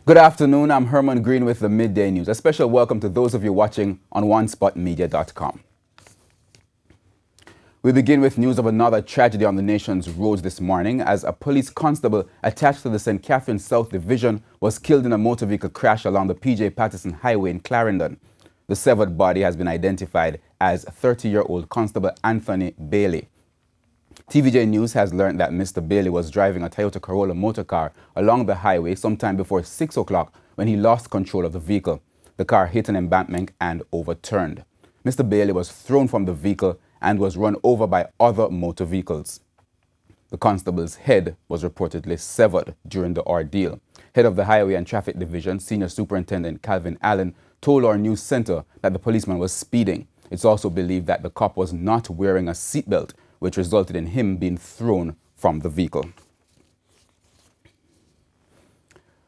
Good afternoon, I'm Herman Green with the Midday News. A special welcome to those of you watching on onespotmedia.com. We begin with news of another tragedy on the nation's roads this morning as a police constable attached to the St. Catherine South Division was killed in a motor vehicle crash along the PJ Patterson Highway in Clarendon. The severed body has been identified as 30-year-old Constable Anthony Bailey. TVJ News has learned that Mr. Bailey was driving a Toyota Corolla motor car along the highway sometime before 6 o'clock when he lost control of the vehicle. The car hit an embankment and overturned. Mr. Bailey was thrown from the vehicle and was run over by other motor vehicles. The constable's head was reportedly severed during the ordeal. Head of the Highway and Traffic Division, Senior Superintendent Calvin Allen, told our news center that the policeman was speeding. It's also believed that the cop was not wearing a seatbelt, which resulted in him being thrown from the vehicle.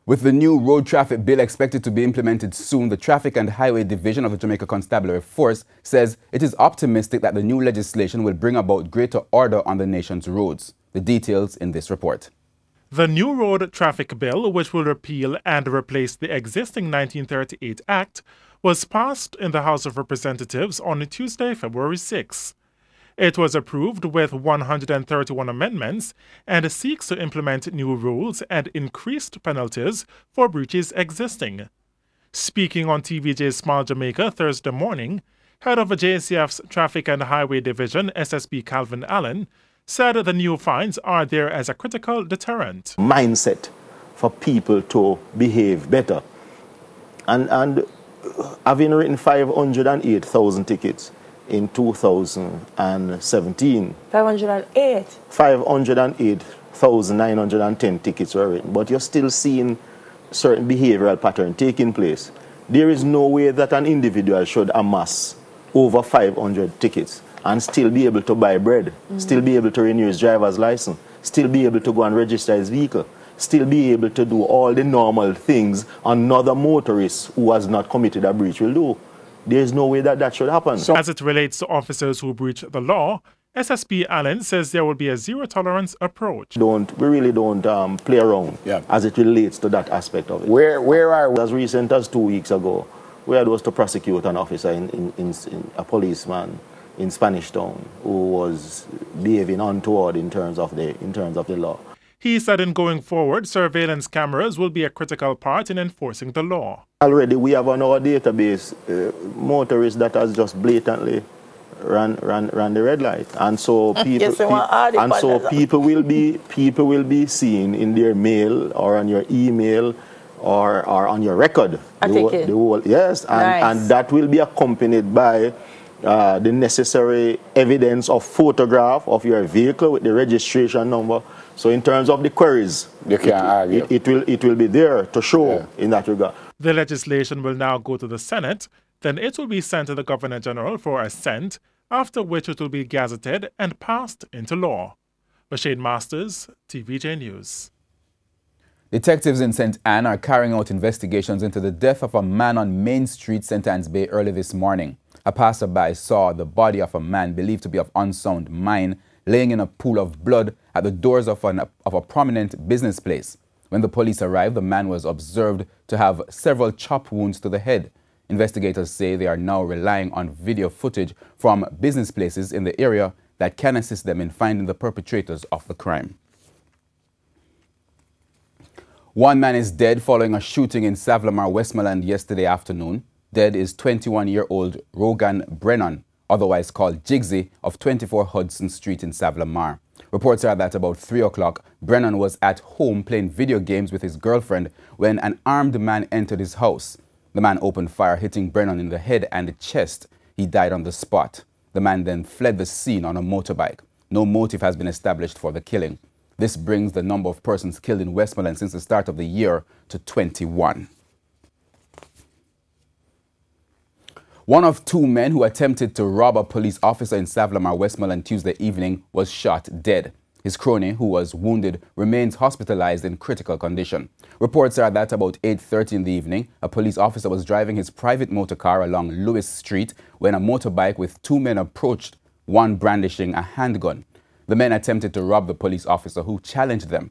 With the new road traffic bill expected to be implemented soon, the Traffic and Highway Division of the Jamaica Constabulary Force says it is optimistic that the new legislation will bring about greater order on the nation's roads. The details in this report. The new road traffic bill, which will repeal and replace the existing 1938 Act, was passed in the House of Representatives on Tuesday, February 6. It was approved with 131 amendments and seeks to implement new rules and increased penalties for breaches existing. Speaking on TVJ's Small Jamaica Thursday morning, head of the JCF's Traffic and Highway Division, SSP Calvin Allen, said the new fines are there as a critical deterrent. Mindset for people to behave better. And having written 508,000 tickets in 2017. 508? 508,910 tickets were written, but you're still seeing certain behavioral pattern taking place. There is no way that an individual should amass over 500 tickets and still be able to buy bread, still be able to renew his driver's license, still be able to go and register his vehicle, still be able to do all the normal things another motorist who has not committed a breach will do. There's no way that that should happen. As it relates to officers who breach the law, SSP Allen says there will be a zero-tolerance approach. We really don't play around as it relates to that aspect of it. Where are we? As recent as 2 weeks ago, we had was to prosecute an officer in a policeman in Spanish Town who was behaving untoward in terms of the law. He said in going forward, surveillance cameras will be a critical part in enforcing the law. Already we have on our database motorists that has just blatantly ran the red light, and so people will be seen in their mail or on your email or on your record. Nice. And that will be accompanied by the necessary evidence of photograph of your vehicle with the registration number. So in terms of the queries, you can't argue. It will be there to show in that regard. The legislation will now go to the Senate, then it will be sent to the Governor General for assent, after which it will be gazetted and passed into law. Bashade Masters, TVJ News. Detectives in St. Anne are carrying out investigations into the death of a man on Main Street, St. Anne's Bay, early this morning. A passerby saw the body of a man believed to be of unsound mind laying in a pool of blood at the doors of a prominent business place. When the police arrived, the man was observed to have several chop wounds to the head. Investigators say they are now relying on video footage from business places in the area that can assist them in finding the perpetrators of the crime. One man is dead following a shooting in Lamar, Westmoreland yesterday afternoon. Dead is 21-year-old Rogan Brennan, otherwise called Jigsy, of 24 Hudson Street in Lamar. Reports are that about 3 o'clock, Brennan was at home playing video games with his girlfriend when an armed man entered his house. The man opened fire, hitting Brennan in the head and the chest. He died on the spot. The man then fled the scene on a motorbike. No motive has been established for the killing. This brings the number of persons killed in Westmoreland since the start of the year to 21. One of two men who attempted to rob a police officer in Lamar, Westmoreland Tuesday evening was shot dead. His crony, who was wounded, remains hospitalized in critical condition. Reports are that about 8:30 in the evening, a police officer was driving his private motor car along Lewis Street when a motorbike with two men approached, one brandishing a handgun. The men attempted to rob the police officer, who challenged them.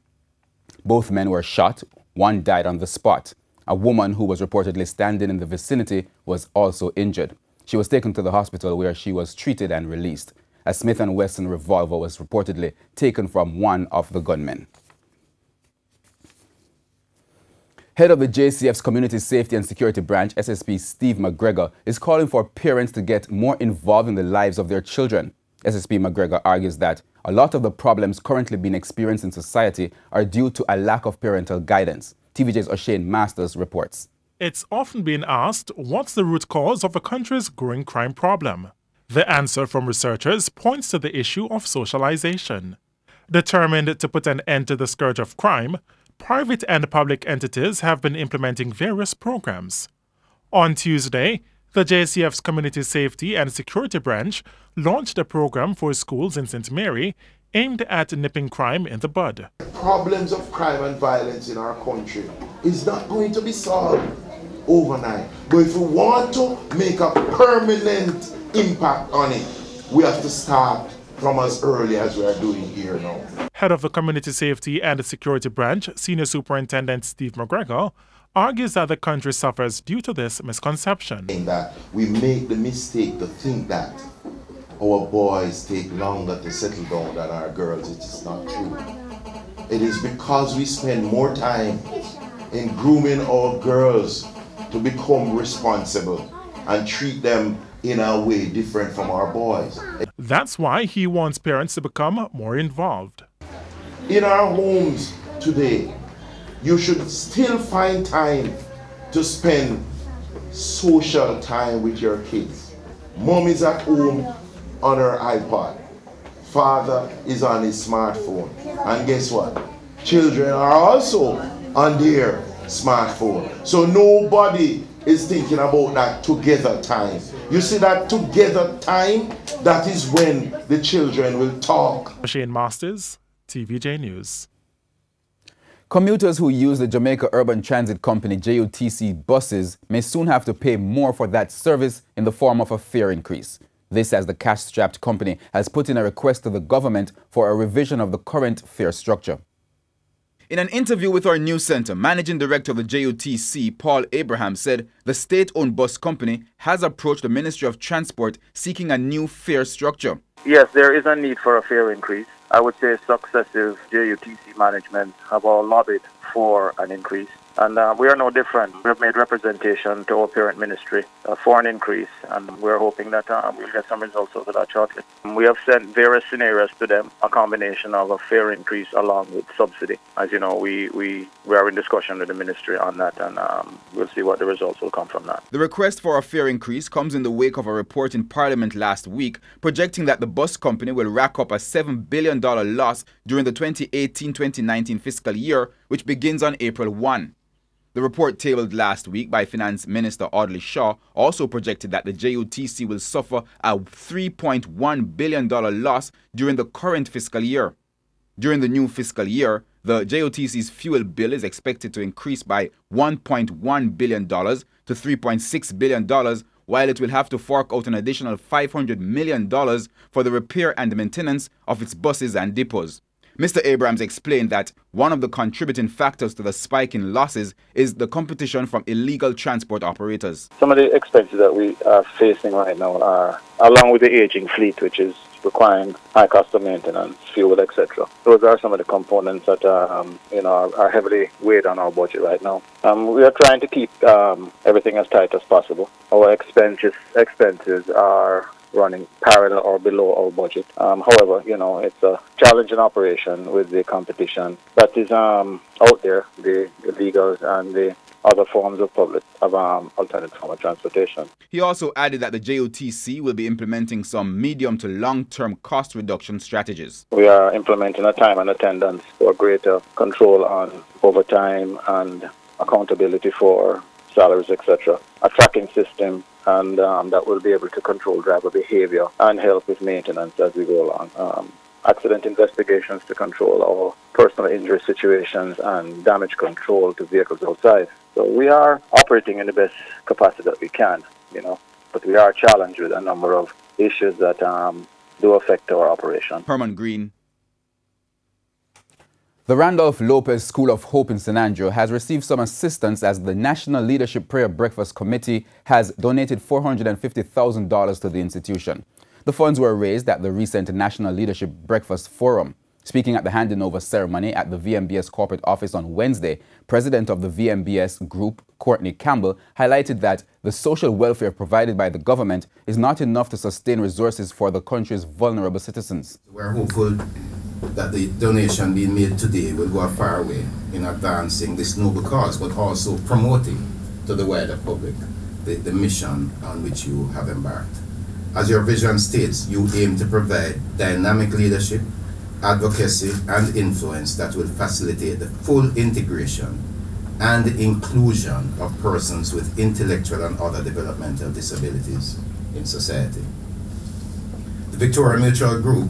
Both men were shot. One died on the spot. A woman who was reportedly standing in the vicinity was also injured. She was taken to the hospital where she was treated and released. A Smith & Wesson revolver was reportedly taken from one of the gunmen. Head of the JCF's Community Safety and Security Branch, SSP Steve McGregor, is calling for parents to get more involved in the lives of their children. SSP McGregor argues that a lot of the problems currently being experienced in society are due to a lack of parental guidance. TVJ's O'Shane Masters reports. It's often been asked, what's the root cause of a country's growing crime problem? The answer from researchers points to the issue of socialization. Determined to put an end to the scourge of crime, private and public entities have been implementing various programs. On Tuesday, the JCF's Community Safety and Security Branch launched a program for schools in St. Mary aimed at nipping crime in the bud. Problems of crime and violence in our country is not going to be solved overnight. But if we want to make a permanent impact on it, we have to start from as early as we are doing here now. Head of the Community Safety and Security Branch, Senior Superintendent Steve McGregor, argues that the country suffers due to this misconception. That we make the mistake to think that our boys take longer to settle down than our girls. It is not true. It is because we spend more time in grooming our girls to become responsible and treat them in a way different from our boys. That's why he wants parents to become more involved. In our homes today, you should still find time to spend social time with your kids. Mom is at home on her iPod. Father is on his smartphone. And guess what? Children are also on their smartphone. So nobody is thinking about that together time. You see that together time, that is when the children will talk. O'Shane Masters, TVJ News. Commuters who use the Jamaica Urban Transit Company JUTC buses may soon have to pay more for that service in the form of a fare increase. This as the cash-strapped company has put in a request to the government for a revision of the current fare structure. In an interview with our news center, Managing Director of the JUTC, Paul Abraham, said the state-owned bus company has approached the Ministry of Transport seeking a new fare structure. Yes, there is a need for a fare increase. I would say successive JUTC management have all lobbied for an increase. And we are no different. We have made representation to our parent ministry for an increase, and we're hoping that we'll get some results out of that shortly. We have sent various scenarios to them, a combination of a fare increase along with subsidy. As you know, we are in discussion with the ministry on that, and we'll see what the results will come from that. The request for a fare increase comes in the wake of a report in Parliament last week projecting that the bus company will rack up a $7 billion loss during the 2018-2019 fiscal year, which begins on April 1. The report tabled last week by Finance Minister Audley Shaw also projected that the JUTC will suffer a $3.1 billion loss during the current fiscal year. During the new fiscal year, the JUTC's fuel bill is expected to increase by $1.1 billion to $3.6 billion, while it will have to fork out an additional $500 million for the repair and maintenance of its buses and depots. Mr. Abrams explained that one of the contributing factors to the spike in losses is the competition from illegal transport operators. Some of the expenses that we are facing right now are, along with the aging fleet, which is requiring high cost of maintenance, fuel, etc. Those are some of the components that are heavily weighed on our budget right now. We are trying to keep everything as tight as possible. Our expenses are running parallel or below our budget. However, it's a challenging operation with the competition that is out there, the illegals and the other forms of alternate form of transportation. He also added that the JUTC will be implementing some medium to long-term cost reduction strategies. We are implementing a time and attendance for greater control on overtime and accountability for salaries, etc. A tracking system, and that will be able to control driver behavior and help with maintenance as we go along. Accident investigations to control our personal injury situations and damage control to vehicles outside. So we are operating in the best capacity that we can, but we are challenged with a number of issues that do affect our operation. Herman Green. The Randolph Lopez School of Hope in San Andrew has received some assistance as the National Leadership Prayer Breakfast Committee has donated $450,000 to the institution. The funds were raised at the recent National Leadership Breakfast Forum. Speaking at the handing over ceremony at the VMBS corporate office on Wednesday, President of the VMBS Group, Courtney Campbell, highlighted that the social welfare provided by the government is not enough to sustain resources for the country's vulnerable citizens. We're hopeful that the donation being made today will go a far way in advancing this noble cause, but also promoting to the wider public the mission on which you have embarked. As your vision states, you aim to provide dynamic leadership, advocacy, and influence that will facilitate the full integration and inclusion of persons with intellectual and other developmental disabilities in society. The Victoria Mutual Group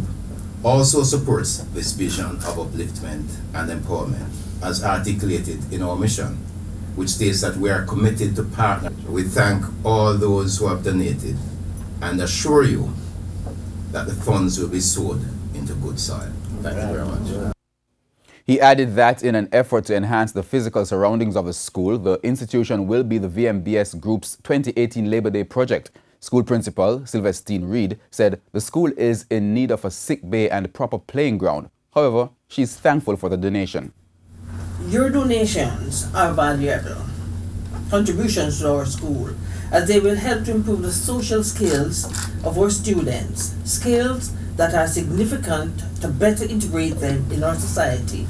also supports this vision of upliftment and empowerment as articulated in our mission, which states that we are committed to partner. We thank all those who have donated and assure you that the funds will be sowed into good soil. Thank you very much. He added that in an effort to enhance the physical surroundings of the school, the institution will be the VMBS Group's 2018 Labor Day project. School principal Sylvestine Reed said the school is in need of a sick bay and proper playing ground. However, she's thankful for the donation. Your donations are valuable contributions to our school, as they will help to improve the social skills of our students, skills that are significant to better integrate them in our society.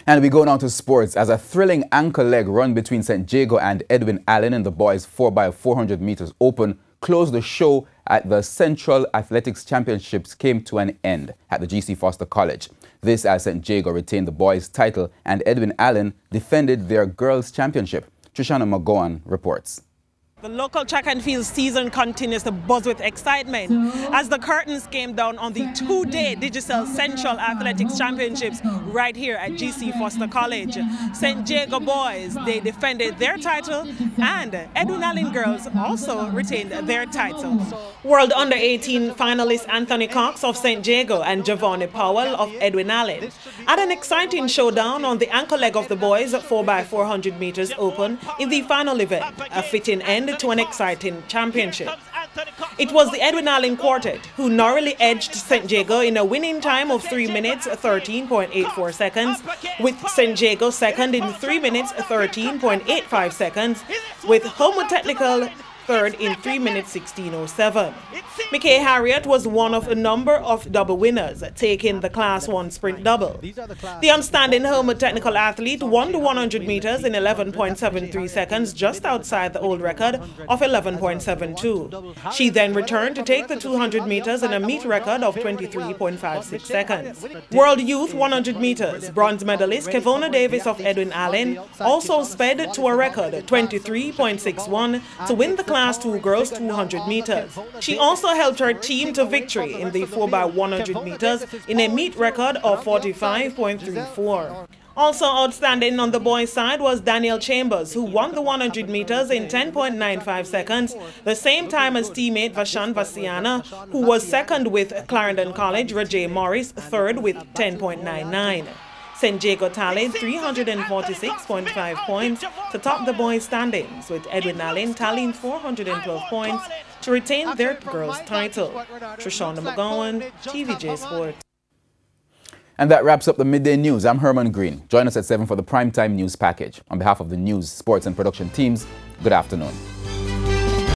And we go now to sports as a thrilling ankle leg run between St. Jago and Edwin Allen in the boys 4x400 meters open closed the show at the Central Athletics Championships came to an end at the G.C. Foster College. This as St. Jago retained the boys title and Edwin Allen defended their girls championship. Trishana McGowan reports. The local track and field season continues to buzz with excitement as the curtains came down on the two-day Digicel Central Athletics Championships right here at G.C. Foster College. St. Jago boys, they defended their title and Edwin Allen girls also retained their title. World Under-18 finalist Anthony Cox of St. Jago and Giovanni Powell of Edwin Allen had an exciting showdown on the ankle leg of the boys 4x400 meters open in the final event, a fitting end to an exciting championship. It was the Edwin Allen quartet who narrowly edged St. Jago in a winning time of 3 minutes 13.84 seconds, with St. Jago second in 3 minutes 13.85 seconds, with Homo Technical third in 3 minutes 16.07. McKay Harriet was one of a number of double winners, taking the Class 1 sprint double. The outstanding Homo Technical athlete won the 100 meters in 11.73 seconds, just outside the old record of 11.72. She then returned to take the 200 meters in a meet record of 23.56 seconds. World Youth 100 meters, bronze medalist Kevona Davis of Edwin Allen also sped to a record 23.61 to win the Class 2 girls 200 meters. She also helped her team to victory in the 4x100 meters in a meet record of 45.34. Also outstanding on the boys' side was Daniel Chambers, who won the 100 meters in 10.95 seconds, the same time as teammate Vashan Vasiana, who was second with Clarendon College, Rajay Morris, third with 10.99. St. Jago tallied 346.5 points to top the boys' standings, with Edwin Allen tallying 412 points to retain their girls' title. Trishana McGowan, TVJ Sports. And that wraps up the Midday News. I'm Herman Green. Join us at 7 for the Primetime News Package. On behalf of the news, sports and production teams, good afternoon.